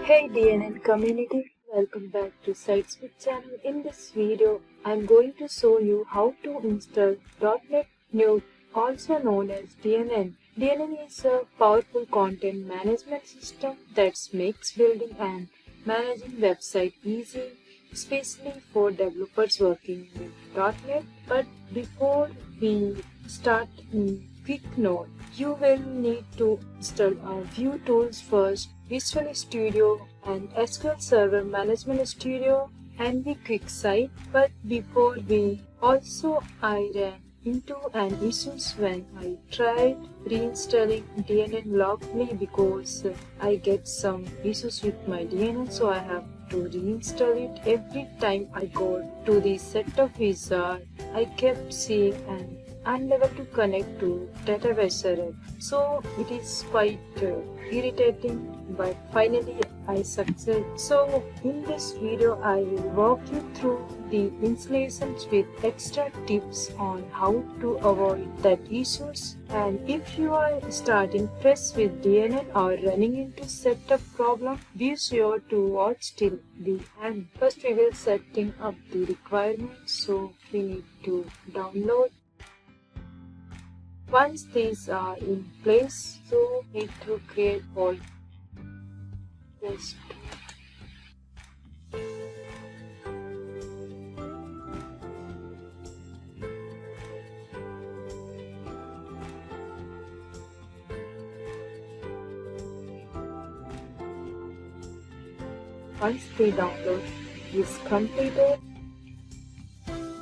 Hey DNN community, welcome back to SightSpeak channel. In this video, I'm going to show you how to install DotNetNuke, also known as DNN. DNN is a powerful content management system that makes building and managing websites easy, especially for developers working with .NET. But before we start, quick note, you will need to install our View tools first, Visual Studio and SQL Server Management Studio, nvQuickSite. But before we I ran into an issue when I tried reinstalling DNN locally because I get some issues with my DNN, so I have to reinstall it. Every time I go to the setup wizard, I kept seeing an unable to connect to database error. So it is quite irritating, but finally I succeeded. So in this video I will walk you through the installations with extra tips on how to avoid that issues. And if you are starting fresh with DNN or running into setup problem, be sure to watch till the end. First we will setting up the requirements, so we need to download. Once these are in place, so need to create all. Once the download is completed,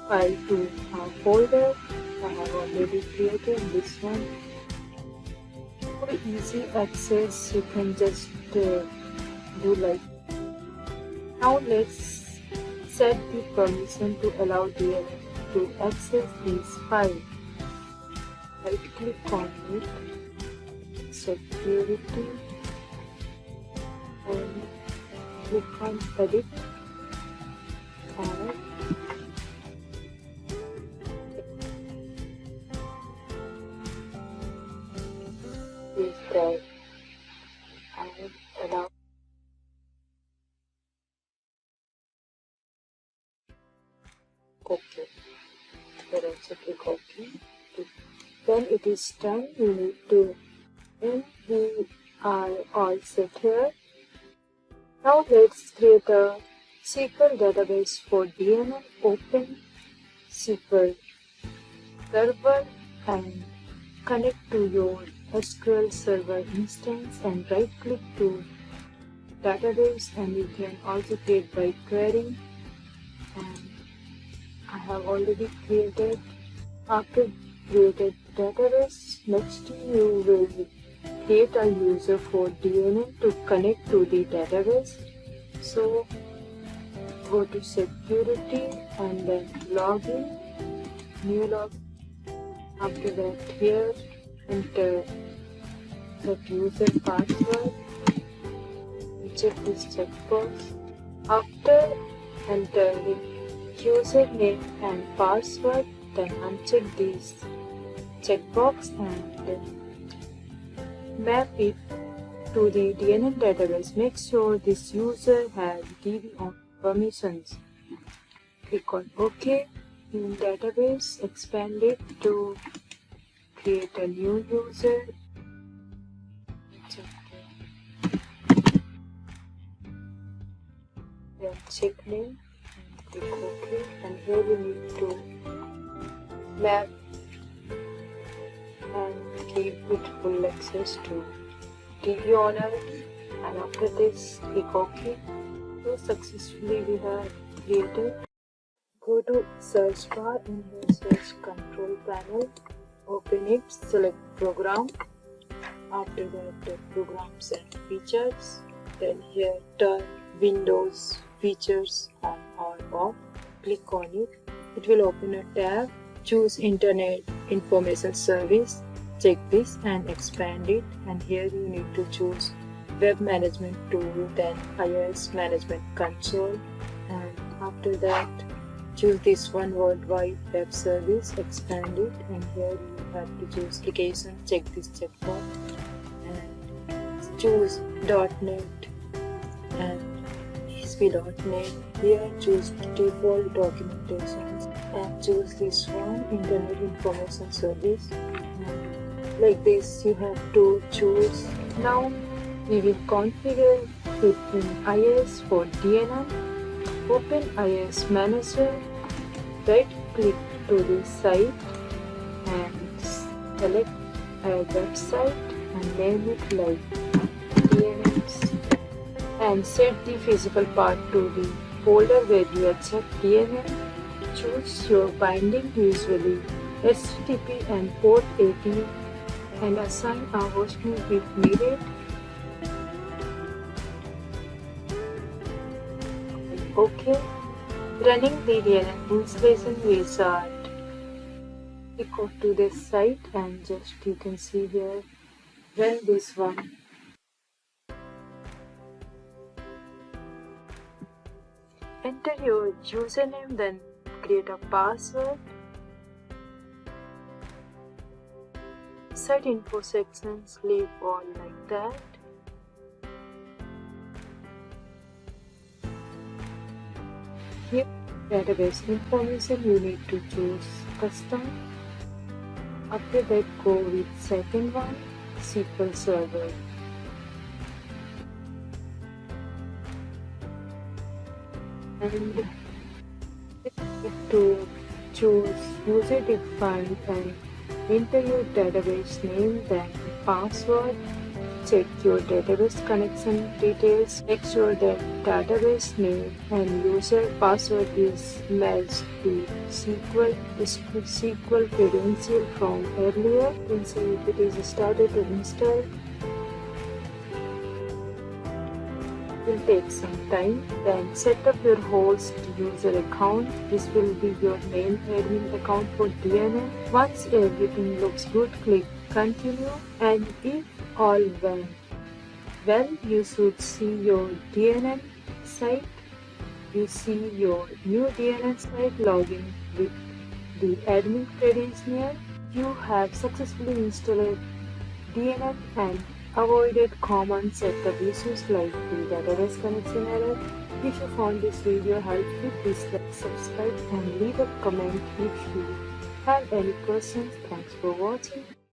file to our folder. I have already created this one. For easy access, you can just do like. Now let's set the permission to allow DNN to access this file. Right click on it, security, and click on edit, and and allow. OK. Then also click OK. When it is done, you need to we are all set here. Now let's create a SQL database for DNN. Open SQL Server and connect to your SQL Server instance and right click to database, and you can also create by query, and I have already created. After created database, next you will create a user for DNN to connect to the database. So go to security and then login, new login. After that, here enter that user password, check this checkbox. After entering username and password, then uncheck this checkbox and map it to the DNN database. Make sure this user has DB on permissions. Click on OK. In database, expand it to create a new user. Then check name and click OK. And here we need to map and give it full access to DB owner. And after this, click OK. So successfully we have created. Go to search bar and then search control panel. Open it, select program. After that, programs and features. Then here turn Windows features on or off. Click on it. It will open a tab. Choose Internet Information Service. Check this and expand it. And here you need to choose Web Management Tool, then IIS Management Console. And after that, choose this one, Worldwide Web Service, expand it, and here you have to choose application, check this checkbox, and choose .NET and ASP.NET. Here choose default documentations and choose this one, Internet Information Service. And like this you have to choose. Now we will configure it in IIS for DNN. Open IIS Manager, right click to the site and select a website and name it like DNN and set the physical path to the folder where you have set DNN. Choose your binding, usually HTTP and port 80, and assign a hostname if needed. OK. Running the DNN installation wizard. Go to this site and just you can see here, run this one. Enter your username, then create a password. Site info sections, leave all like that. Here, database information, you need to choose custom. After that, go with second one, SQL Server. And to choose user defined and enter your database name, then password. Check your database connection details. Make sure that database name and user password is matched to SQL credential from earlier. You can see if it is started to install. It will take some time. Then set up your host user account. This will be your main admin account for DNN. Once everything looks good, click continue, and if all went well, you should see your DNN site. You see your new DNN site login with the admin credential. You have successfully installed DNN and avoided common setup issues like the database connection error. If you found this video helpful, please like, subscribe and leave a comment if you have any questions. Thanks for watching.